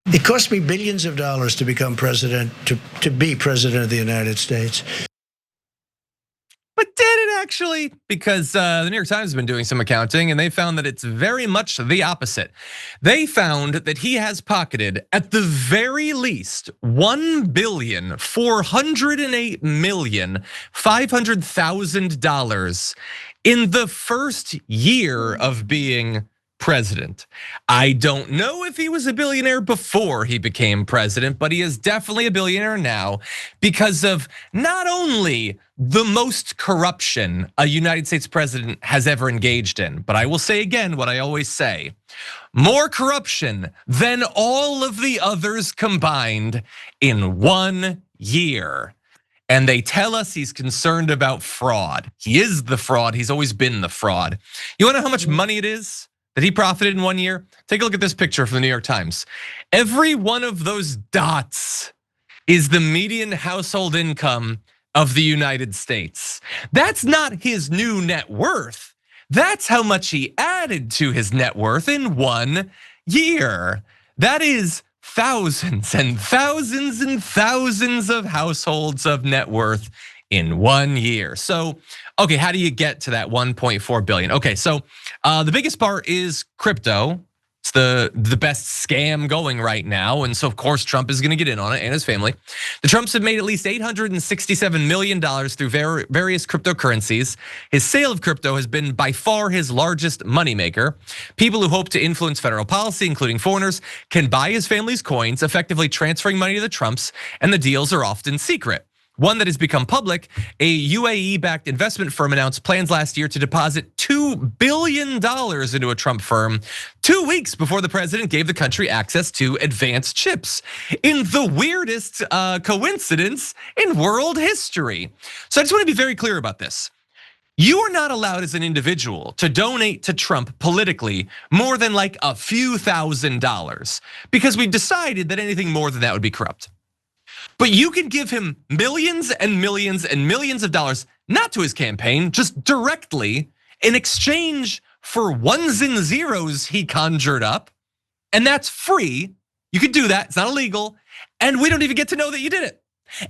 It cost me billions of dollars to become president, to be president of the United States. But did it actually? Because the New York Times has been doing some accounting and they found that it's very much the opposite. They found that he has pocketed at the very least $1,408,500,000 in the first year of being president. I don't know if he was a billionaire before he became president, but he is definitely a billionaire now because of not only the most corruption a United States president has ever engaged in, but I will say again what I always say, more corruption than all of the others combined in 1 year. And they tell us he's concerned about fraud. He is the fraud, he's always been the fraud. You wanna know how much money it is that he profited in 1 year? Take a look at this picture from the New York Times. Every one of those dots is the median household income of the United States. That's not his new net worth. That's how much he added to his net worth in 1 year. That is thousands and thousands and thousands of households of net worth in 1 year. So, okay, how do you get to that 1.4 billion? Okay, so the biggest part is crypto. It's the best scam going right now. And so of course Trump is gonna get in on it and his family. The Trumps have made at least $867 million through various cryptocurrencies. His sale of crypto has been by far his largest moneymaker. People who hope to influence federal policy, including foreigners, can buy his family's coins, effectively transferring money to the Trumps, and the deals are often secret. One that has become public, a UAE-backed investment firm announced plans last year to deposit $2 billion into a Trump firm 2 weeks before the president gave the country access to advanced chips, in the weirdest coincidence in world history. So I just want to be very clear about this. You are not allowed as an individual to donate to Trump politically more than like a few $1,000s, because we decided that anything more than that would be corrupt. But you can give him millions and millions and millions of dollars, not to his campaign, just directly in exchange for ones and zeros he conjured up. And that's free. You can do that, it's not illegal. And we don't even get to know that you did it.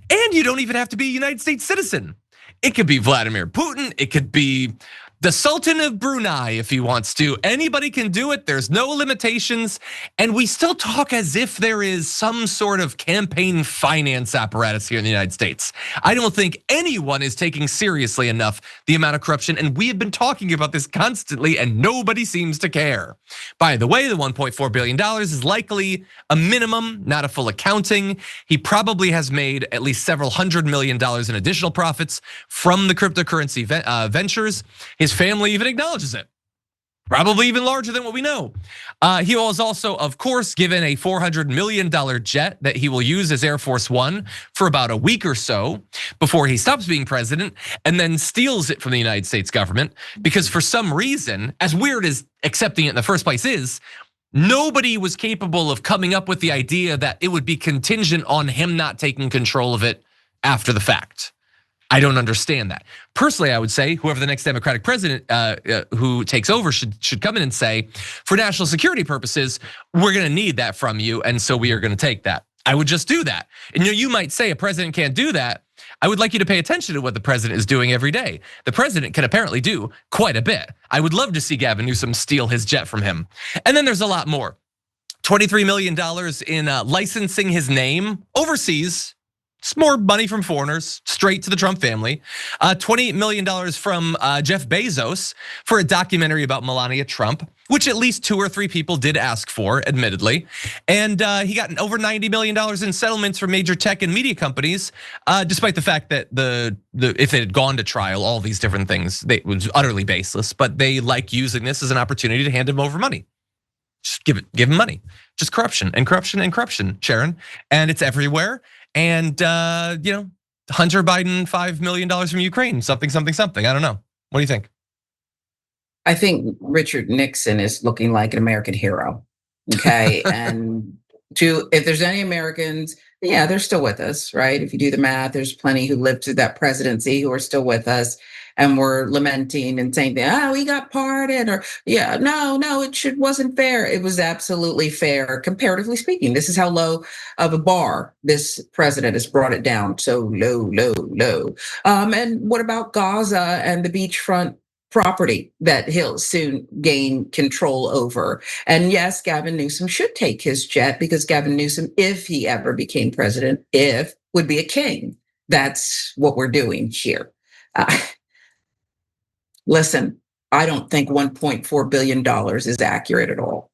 And you don't even have to be a United States citizen. It could be Vladimir Putin, it could be the Sultan of Brunei if he wants to. Anybody can do it, there's no limitations. And we still talk as if there is some sort of campaign finance apparatus here in the United States. I don't think anyone is taking seriously enough the amount of corruption, and we have been talking about this constantly and nobody seems to care. By the way, the $1.4 billion is likely a minimum, not a full accounting. He probably has made at least several $100 million in additional profits from the cryptocurrency ventures. His family even acknowledges it. Probably even larger than what we know. He was also, of course, given a $400 million jet that he will use as Air Force One for about a week or so before he stops being president and then steals it from the United States government, because for some reason, as weird as accepting it in the first place is, nobody was capable of coming up with the idea that it would be contingent on him not taking control of it after the fact. I don't understand that. Personally, I would say whoever the next Democratic president who takes over should come in and say, for national security purposes, we're gonna need that from you, and so we are gonna take that. I would just do that. And you might say a president can't do that. I would like you to pay attention to what the president is doing every day. The president can apparently do quite a bit. I would love to see Gavin Newsom steal his jet from him. And then there's a lot more. $23 million in licensing his name overseas. It's more money from foreigners, straight to the Trump family. $28 million from Jeff Bezos for a documentary about Melania Trump, which at least 2 or 3 people did ask for, admittedly. And he got over $90 million in settlements from major tech and media companies, despite the fact that if it had gone to trial, all these different things, it was utterly baseless, but they like using this as an opportunity to hand him over money. Just give him money. Just corruption and corruption and corruption, Sharon. And it's everywhere. And Hunter Biden, $5 million from Ukraine, something. I don't know. What do you think? I think Richard Nixon is looking like an American hero. Okay, and if there's any Americans, yeah, they're still with us, right? If you do the math, there's plenty who lived through that presidency who are still with us. and were lamenting and saying, "Oh, we got pardoned," or "Yeah, no, it wasn't fair." It was absolutely fair, comparatively speaking. This is how low of a bar this president has brought it down. So low. And what about Gaza and the beachfront property that he'll soon gain control over? And yes, Gavin Newsom should take his jet, because Gavin Newsom, if he ever became president, would be a king. That's what we're doing here. Listen, I don't think $1.4 billion is accurate at all.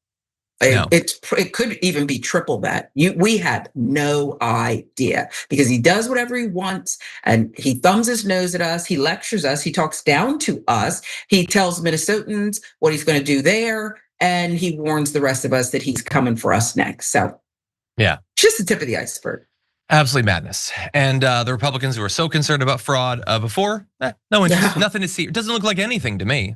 No. It could even be triple that. We had no idea, because he does whatever he wants, and he thumbs his nose at us. He lectures us. He talks down to us. He tells Minnesotans what he's going to do there, and he warns the rest of us that he's coming for us next. So, yeah, just the tip of the iceberg. Absolutely madness. And the Republicans who were so concerned about fraud before, no interest, nothing to see. It doesn't look like anything to me.